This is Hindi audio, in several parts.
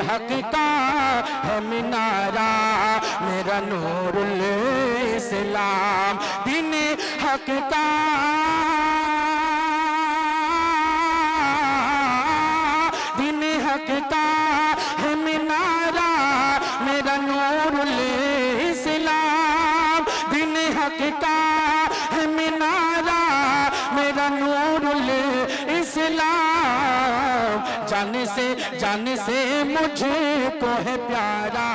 हक का है मीनारा, मेरा नूरुल इस्लाम। दीन हक का दीन हक का है मीनारा, मेरा नूरुल इस्लाम। दीन हक का है मीनारा, मेरा नूरुल इस्लाम। जाने से मुझको है प्यारा,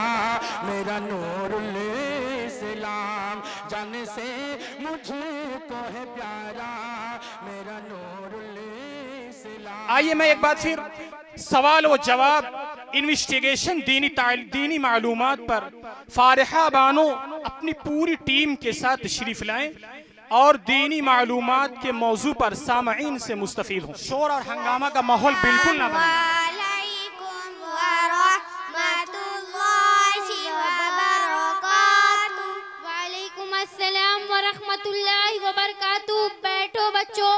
मेरा नूरुल इस्लाम। जाने से मुझको है प्यारा, मेरा नूरुल इस्लाम। आइए मैं एक बार फिर सवाल व जवाब इन्वेस्टिगेशन दीनी मालूमात पर फारिहा बानो अपनी पूरी टीम के साथ तशरीफ लाएं और दीनी मालूमात के मौजू पर सामईन से मुस्तफीद हों। शोर और हंगामा का माहौल बिल्कुल ना बने। वालेकुम अस्सलाम व रहमतुल्लाहि व बरकातुहू। बैठो बच्चों।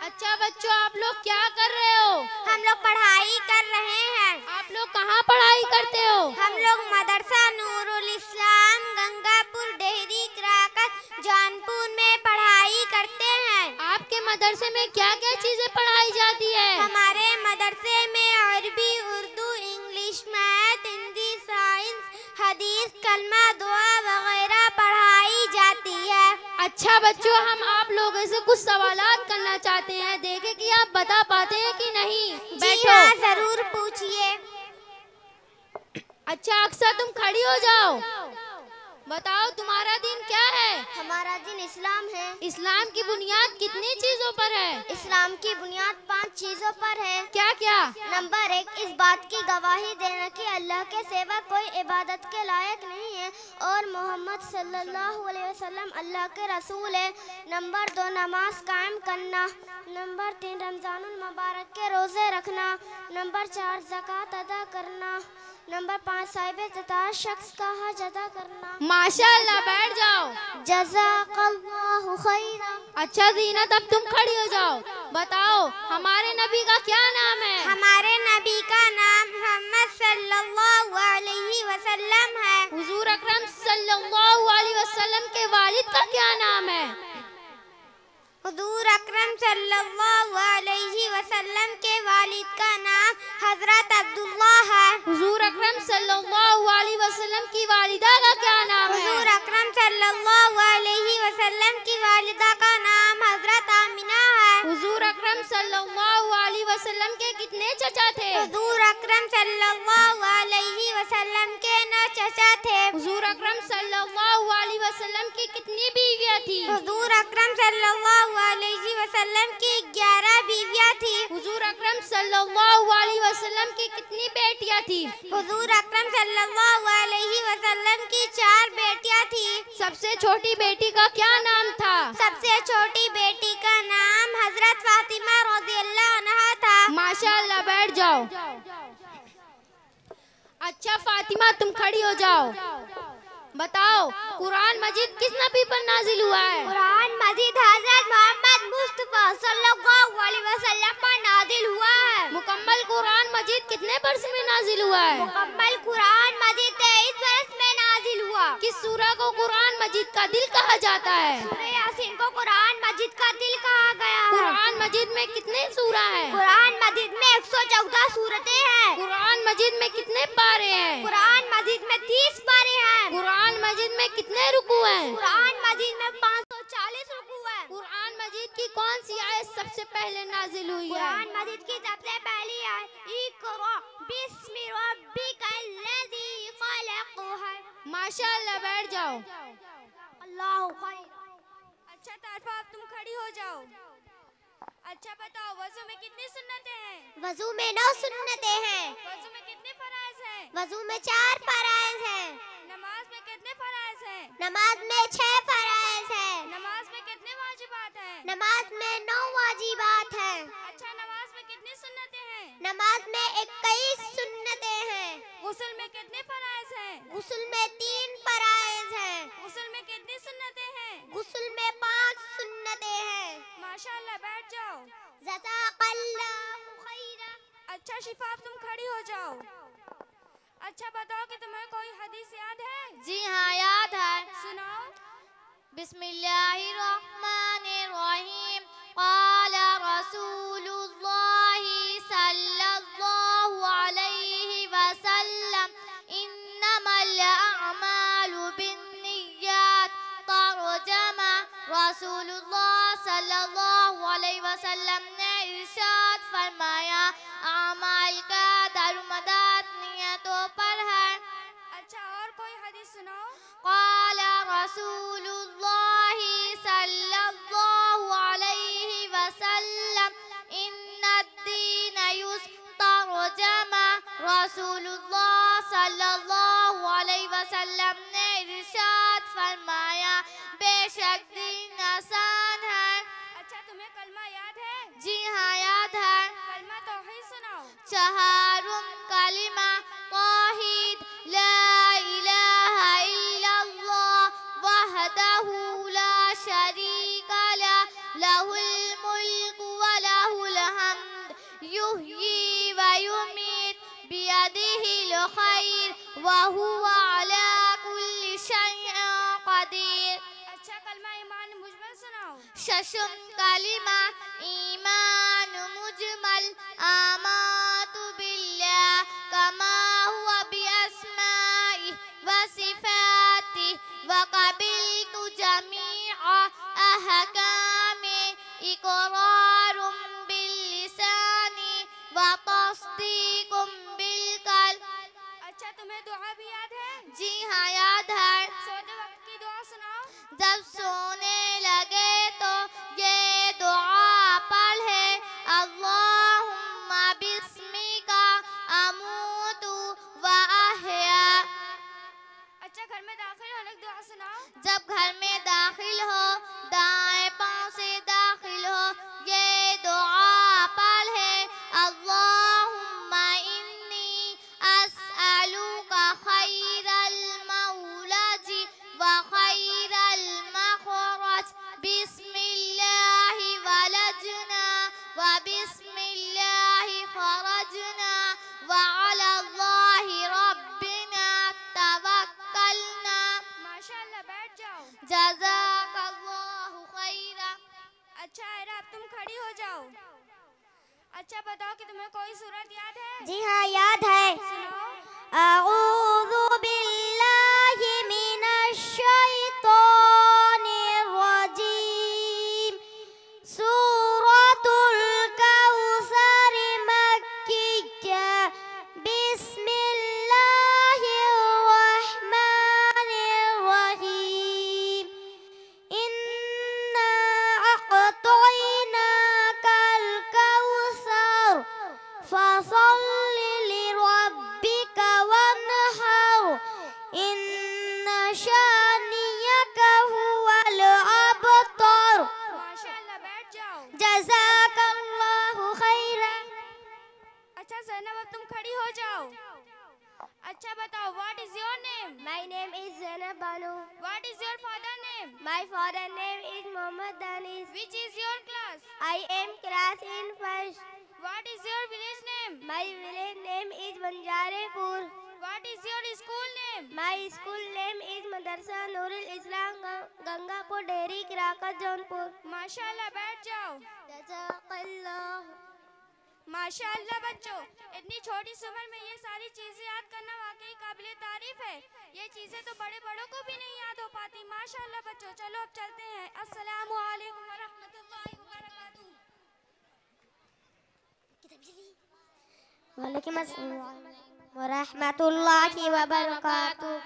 अच्छा बच्चों, आप लोग क्या कर रहे हो? हम लोग पढ़ाई कर रहे हैं। आप लोग कहाँ पढ़ाई करते हो? हम लोग मदरसा नूरुल इस्लाम गंगापुर डेहरी कराकत जौनपुर में पढ़ाई करते हैं। आपके मदरसे में क्या क्या चीजें पढ़ाई जाती है? हमारे मदरसे में अरबी, Urdu, English, math, Hindi, science, हदीस, कलमा, दुआ वगैरह पढ़ाई जाती है। अच्छा बच्चों, हम आप लोगों से कुछ सवालात करना चाहते हैं, देखें कि आप बता पाते हैं कि नहीं। जी हाँ, जरूर पूछिए। अच्छा अक्सर तुम खड़ी हो जाओ। बताओ तुम्हारा दिन क्या है? हमारा दिन इस्लाम है। इस्लाम की बुनियाद कितनी चीजों पर है? इस्लाम की बुनियाद 5 चीजों पर है। क्या क्या? नंबर 1, इस बात की गवाही देना कि अल्लाह के सिवा कोई इबादत के लायक नहीं है और मोहम्मद सल्लल्लाहु अलैहि वसल्लम अल्लाह के रसूल है। नंबर 2, नमाज कायम करना। नंबर 3, रमजानुल मुबारक के रोजे रखना। नंबर 4, ज़कात अदा करना। नंबर 5, साहिब-ए-इत्ताअत शख्स का हज अदा करना। माशाअल्लाह, बैठ जाओ। जज़ाकल्लाहु खैरा। अच्छा ज़ीनत, अब तुम खड़ी हो जाओ। बताओ हमारे नबी का क्या नाम है? हमारे नबी का नाम मोहम्मद सल्लल्लाहु अलैहि वसल्लम है। हुजूर अकरम सल्लल्लाहु अलैहि वसल्लम के वालिद का क्या नाम है? हुजूर अकरम सल्लल्लाहु अलैहि वसल्लम के वालिद का नाम हजरत अब्दुल्लाह है। हुजूर अकरम सल्लल्लाहु अलैहि वसल्लम की वालिदा का क्या नाम है? हुजूर अकरम सल्लल्लाहु अलैहि वसल्लम की वालिदा का नाम हजरत आमिना है। हुजूर अकरम सल्लल्लाहु अलैहि वसल्लम के कितने चचा थे? हुजूर अकरम सल्लल्लाहु अलैहि वसल्लम के 9 चचा थे। हुजूर अकरम सल्लल्लाहु अलैहि वसल्लम की कितनी बीवियां थी? हुजूर अकरम सल्लल्लाहु अलैहि वसल्लम की 11 बीवियां थी। हुजूर अकरम सल्लल्लाहु अलैहि वसल्लम की कितनी बेटियां थी? हुजूर अकरम सल्लल्लाहु अलैहि वसल्लम की 4 बेटियां थी। सबसे छोटी बेटी का क्या नाम था? सबसे छोटी बेटी का नाम हजरत फातिमा रज़ियल्लाहु अन्हा था। माशाअल्लाह, बैठ जाओ। अच्छा फातिमा, तुम खड़ी हो जाओ। बताओ कुरान मजीद किस नबी पर नाजिल हुआ है? कुरान मजीद हजरत मोहम्मद मुस्तफा सल्लल्लाहु अलैहि वसल्लम पर नाजिल हुआ है। मुकम्मल कुरान मजीद कितने बरस में नाजिल हुआ है? मुकम्मल कुरान मजीद 23 बरस में नाजिल हुआ। किस सूरा को कुरान मजीद का दिल कहा जाता है? सूरह यासीन को कुरान मजीद का दिल कहा गया है। कुरान मजीद में कितने सूरा हैं? कुरान मजीद में 114 सूरतें हैं। कुरान मजीद में कितने पारे हैं? कुरान मजीद में 30 पारे हैं। कुरान मजीद में कितने रुकू हैं? कुरान मजीद में 540 रुकू हैं। कुरान मजीद की कौन सी आयत सबसे पहले नाजिल हुई है? कुरान मजीद की सबसे पहली आयत इक़रा बिस्मि रब्बिकल्लज़ी खलक़ है। माशाअल्लाह, बैठ जाओ। अल्लाहु खैर। अच्छा तारफा, अब तुम खड़ी हो जाओ। अच्छा बताओ, वज़ू में कितनी सुन्नतें हैं? वज़ू में 9 सुन्नतें हैं। वज़ू में कितने फराइज़ हैं? वज़ू में 4 फराइज़ हैं। नमाज में कितने फराइज़ हैं? नमाज में 6 फराइज़ हैं। नमाज में कितने वाजिबात हैं? नमाज में 9 वाजिबात हैं। अच्छा नमाज में कितनी सुन्नतें हैं? नमाज में 21 सुन्नतें हैं। गुस्ल में कितने फराइज़ हैं? गुस्ल में 3 फराइज़ हैं। गुस्ल में कितनी सुन्नतें हैं? गुस्ल में 5 सुन्नतें हैं। माशाअल्लाह, बैठ जाओ। ज़ज़ाकल्लाहु शिफा तुम खड़ी हो जाओ। अच्छा बताओ कि तुम्हें कोई हदीस याद है? जी हाँ याद है। सुनाओ। बिस्मिल्लाहिर्रहमानिर्रहीम। क़ाल रसूलुल्लाहि सल्लल्लाहु अलैहि वसल्लम इन्नमल अअमालु बिन्निय्यात। तर्जमा रसूलुल्लाह सल्लल्लाहु अलैहि वसल्लम ने इरशाद फरमाया, अमाल का दारोमदार नियतों पर है। अच्छा और कोई हदीस सुनाओ। क़ाल रसूलुल्लाहि सल्लल्लाहु अलैहि वसल्लम इन्नद्दीन युस्र। तर्जमा रसूलुल्लाह सल्लल्लाहु अलैहि वसल्लम ने इरशाद फरमाया, बेशक दीन आसान है। अच्छा तुम्हें कलमा याद है? जी हाँ याद है। कलमा तौहीद सुनाओ। शहारुम कलिमा तौहीद ला इलाहा इल्लल्लाह वहदहु ला शरीका लह लहुल मुल्कु व लहुल हम्द युहयी व युमीत बियदिहिल खैर व हुवा अला कुल्लि शैइन कदीर। अच्छा कलमा ईमान मुजमल सुनाओ। शशुम कलिमा ईमान मुजमल आमातु बिल्लाह कमा हुआ बिअस्माइहि व सिफातिहि व क़बिलतु जमीअ अहकामिहि इक़रारुम बिल्लिसानि व तस्दीक़ुम बिलक़ल्ब। अच्छा तुम्हें दुआ भी याद है? जी हाँ याद है। सोते वक्त की दुआ सुनाओ। जब सोने लगे तो ये दुआ पढ़े, अल्लाहुम्मा बिस्मिका अमूतु व अहया। अच्छा घर में दाखिल होने की दुआ सुनाओ। जब घर में दाखिल हो, दाएं पांव से दाखिल हो, ये दुआ पढ़े, अल्लाहुम्मा इन्नी अस्अलुका खैरल मौलजी व खैरल मखरज। बिस्मिल्लाहि वलजना व बिस्मिल्लाहि खरजना व अलल्लाहि रब्बिना तवक्कलना। माशाअल्लाह बैठ जाओ। जज़ाकल्लाहु खैरा। अच्छा आयरा अब तुम खड़ी हो जाओ। अच्छा बताओ कि तुम्हें कोई सूरत याद है? जी हाँ याद है। सुनाओ। अऊज़ु बिल्लाहि मिनश शैतानिर रजीम। सूरतुल कौसर मक्किय्या। बिस्मिल्लाहिर रहमानिर रहीम। इन्ना अअतैनाकल कौसर फसल्लि लिरब्बिका वन्हर। इन्ना शानियका हुवल अबतर। माशाअल्लाह बैठ जाओ। जज़ाकल्लाहु खैरा। अच्छा ज़ैनब अब तुम खड़ी हो जाओ। अच्छा बताओ what is your name? My name is Zainab Banu. What is your father name? My father name is Muhammad Danis. Which is your class? I am class in first. What is your village name? My village name is Banjarepur. What is your school name? My school name is Madrasa Nurul Islam Gangapur Dairy Kirakat Jaunpur. माशाअल्लाह बैठ जाओ। जज़ाकल्लाह। माशाअल्लाह बच्चों, इतनी छोटी सी उम्र में ये सारी चीजें याद करना वाकई काबिले तारीफ है। ये चीजें तो बड़े बड़ों को भी नहीं याद हो पाती। माशाअल्लाह बच्चों, चलो अब चलते हैं। अस्सलामु अलैकुम व रहमतुल्लाहि व बरकातुहू। वालेकुम अस्सलाम व रहमतुल्लाहि व बरकातुहू।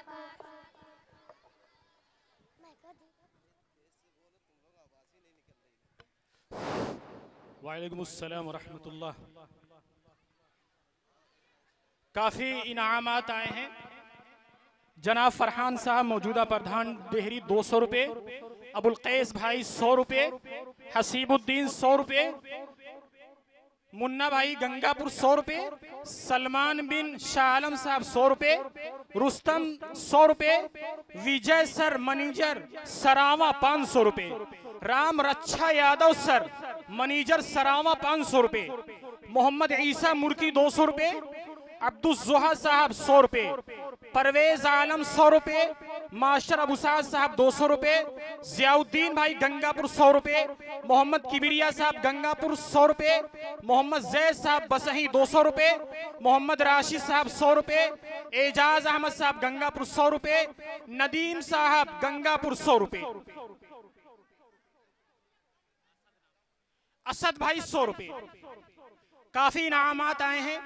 वालेकुम अस्सलाम व रहमतुल्लाह। काफ़ी इनामात आए हैं। जनाब फरहान साहब मौजूदा प्रधान देहरी 200 रुपये, अबुल कैस भाई 100 रुपये, हसीबुद्दीन 100 रुपये, मुन्ना भाई गंगापुर 100 रुपये, सलमान बिन शाह आलम साहब 100 रुपये, रुस्तम 100 रुपये, विजय सर मैनेजर सरावा 500 रुपये, राम रक्षा यादव सर मैनेजर सरावा 500 रुपये, मोहम्मद ईसा मुर्की 200 रुपए, अब्दुल साहब 100 रुपए, परवेज आलम 100 रुपए, मास्टर अबू साद साहब 200 रुपए, जियाउद्दीन भाई गंगापुर 100 रुपए, मोहम्मद किबरिया साहब गंगापुर 100 रुपए, मोहम्मद जैद साहब बसही 200 रुपए, मोहम्मद राशिद साहब 100 रुपए, एजाज अहमद साहब गंगापुर 100 रुपए, नदीम साहब गंगापुर 100 रुपए, असद भाई 100 रुपए। काफी इनामात आए हैं।